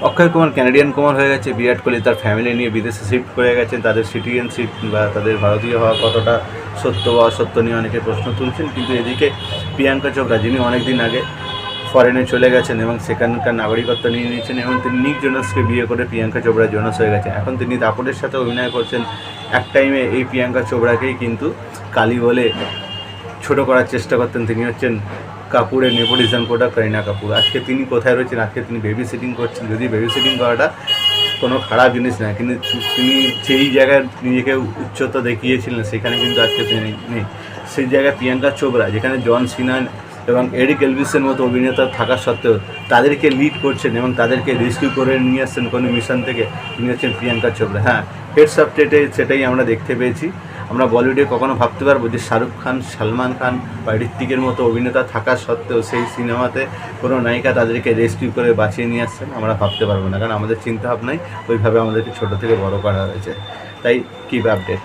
Akshay Kumar Canadian Kumar হয়ে গেছে, বিরাট কোহলি তার ফ্যামিলি নিয়ে বিদেশে শিফট করে গেছেন। তাদের সিটিজেনশিপ বা তাদের ভারতীয় হওয়া কতটা সত্য বা অসত্য নিয়ে অনেকে প্রশ্ন তুলছেন। কিন্তু এদিকে প্রিয়াঙ্কা চোপড়া, যিনি অনেক দিন আগে ফরেনে চলে গেছেন এবং সেখানকার নাগরিকত্ব নিয়ে নিয়েছেন, এবং তিনি নিক জোনাসকে বিয়ে করে প্রিয়াঙ্কা চোপড়া জোনাস হয়ে গেছে। এখন তিনি দাপটের সাথে অভিনয় করছেন। এক টাইমে এই প্রিয়াঙ্কা চোপড়াকেই কিন্তু কালী বলে ছোটো করার চেষ্টা করতেন। তিনি হচ্ছেন কাপুরের নেপোটিজম প্রোডাক্ট করিনা কাপুর। আজকে তিনি কোথায় রয়েছেন? আজকে তিনি বেবি সিটিং করছেন। যদি বেবি সিটিং করাটা কোনো খারাপ জিনিস না, কিন্তু তিনি যেই জায়গায় নিজেকে উচ্চতা দেখিয়েছিলেন সেখানে কিন্তু আজকে তিনি নেই। সেই জায়গায় প্রিয়াঙ্কা চোপড়া, যেখানে জন সিনা এবং এরিক এলভিসের মতো অভিনেতা থাকা সত্ত্বেও তাদেরকে লিড করছেন এবং তাদেরকে রেস্কিউ করে নিয়ে আসছেন কোনো মিশন থেকে, তিনি হচ্ছেন প্রিয়াঙ্কা চোপড়া। হ্যাঁ, হেডস অফ স্টেটে সেটাই আমরা দেখতে পেয়েছি। আমরা বলিউডে কখনো ভাবতে পারবো যে শাহরুখ খান, সালমান খান বা ঋত্বিকের মতো অভিনেতা থাকা সত্ত্বেও সেই সিনেমাতে কোনো নায়িকা তাদেরকে রেস্কিউ করে বাঁচিয়ে নিয়ে আসছেন? আমরা ভাবতে পারবো না, কারণ আমাদের চিন্তাভাবনাই ওইভাবে আমাদেরকে ছোটো থেকে বড় করা হয়েছে। তাই কিপ আপডেট।